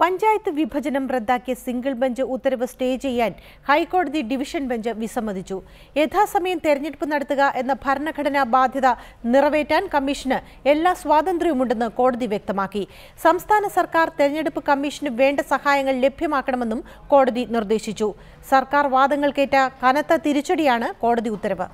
പഞ്ചായത്ത് വിഭജനം റദ്ദാക്കിയ single bench ഉത്തരവ് സ്റ്റേ ചെയ്യാൻ ഹൈക്കോടതി ഡിവിഷൻ ബെഞ്ച് വിസമ്മതിച്ചു. യഥാസമയം തെരഞ്ഞെടുപ്പ് നടത്തുക എന്ന ഭരണഘടനാ ബാധ്യത നിറവേറ്റാൻ കമ്മീഷന് എല്ലാ സ്വാതന്ത്ര്യവുമുണ്ടെന്ന് കോടതി വ്യക്തമാക്കി. സംസ്ഥാന സർക്കാർ തെരഞ്ഞെടുപ്പ് കമ്മീഷന് വേണ്ട സഹായങ്ങൾ ലഭ്യമാക്കണമെന്നും കോടതി നിർദ്ദേശിച്ചു. സർക്കാർ വാദങ്ങൾക്കേറ്റ കനത്ത തിരിച്ചടിയാണ് കോടതി ഉത്തരവ്.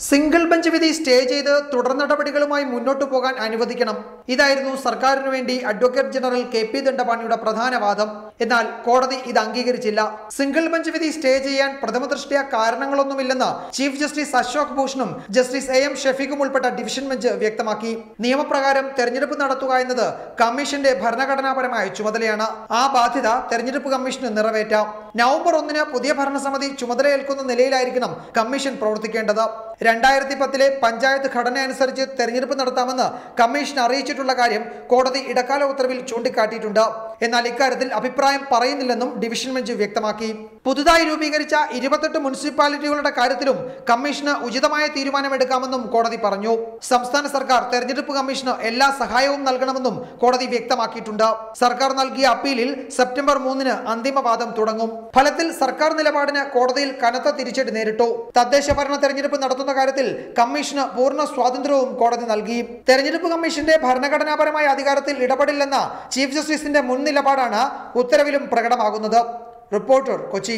സിംഗിൾ ബെഞ്ച് വിധി സ്റ്റേ ചെയ്ത് തുടർ നടപടികളുമായി മുന്നോട്ടു പോകാൻ അനുവദിക്കണം. ഇതായിരുന്നു സർക്കാരിനു വേണ്ടി അഡ്വക്കേറ്റ് ജനറൽ KP ദണ്ഡപാണിയുടെ പ്രധാന വാദം. എന്നാൽ കോടതി ഇത് അംഗീകരിച്ചില്ല. സിംഗിൾ ബെഞ്ച് വിധി സ്റ്റേ ചെയ്യാൻ പ്രഥമദൃഷ്ട്യാ കാരണങ്ങളൊന്നുമില്ലെന്ന് ചീഫ് ജസ്റ്റിസ് അശോക് ഭൂഷണും ജസ്റ്റിസ് AM ഷഫീഖും ഉൾപ്പെട്ട ഡിവിഷൻ ബെഞ്ച് വ്യക്തമാക്കി. നിയമപ്രകാരം തെരഞ്ഞെടുപ്പ് നടത്തുക എന്നത് കമ്മീഷന്റെ ഭരണഘടനാപരമായ ചുമതലയാണ്. ആ ബാധ്യത തെരഞ്ഞെടുപ്പ് കമ്മീഷന് നിറവേറ്റാം. നവംബർ 1 പുതിയ ഭരണസമിതി ചുമതലയേൽക്കുന്ന നിലയിലായിരിക്കണം കമ്മീഷൻ പ്രവർത്തിക്കേണ്ടത്. 2010 പഞ്ചായത്ത് ഘടന അനുസരിച്ച് തെരഞ്ഞെടുപ്പ് നടത്താമെന്ന് കമ്മീഷൻ അറിയിച്ചിട്ടുള്ള കാര്യം കോടതി ഇടക്കാല ഉത്തരവിൽ ചൂണ്ടിക്കാട്ടിയിട്ടുണ്ട്. എന്നാൽ ഇക്കാര്യത്തിൽ അഭിപ്രായം പറയുന്നില്ലെന്നും ഡിവിഷൻ ബെഞ്ച് വ്യക്തമാക്കി. പുതുതായി രൂപീകരിച്ച 28 മുനിസിപ്പാലിറ്റികളുടെ കാര്യത്തിലും കമ്മീഷന് ഉചിതമായ തീരുമാനമെടുക്കാമെന്നും കോടതി പറഞ്ഞു. സംസ്ഥാന സർക്കാർ തെരഞ്ഞെടുപ്പ് കമ്മീഷന് എല്ലാ സഹായവും നൽകണമെന്നും കോടതി വ്യക്തമാക്കിയിട്ടുണ്ട്. സർക്കാർ നൽകിയ അപ്പീലിൽ സെപ്റ്റംബർ 3 അന്തിമവാദം തുടങ്ങും. ഫലത്തിൽ സർക്കാർ നിലപാടിന് കോടതിയിൽ കനത്ത തിരിച്ചടി നേരിട്ടു. തദ്ദേശ ഭരണ തെരഞ്ഞെടുപ്പ് നടത്തുന്ന കാര്യത്തിൽ കമ്മീഷന് പൂർണ്ണ സ്വാതന്ത്ര്യവും കോടതി നൽകി. തെരഞ്ഞെടുപ്പ് കമ്മീഷന്റെ ഭരണഘടനാപരമായ അധികാരത്തിൽ ഇടപെടില്ലെന്ന ചീഫ് ജസ്റ്റിസിന്റെ മുൻ നിലപാടാണ് ഉത്തരവിലും പ്രകടമാകുന്നത്. റിപ്പോർട്ടർ, കൊച്ചി.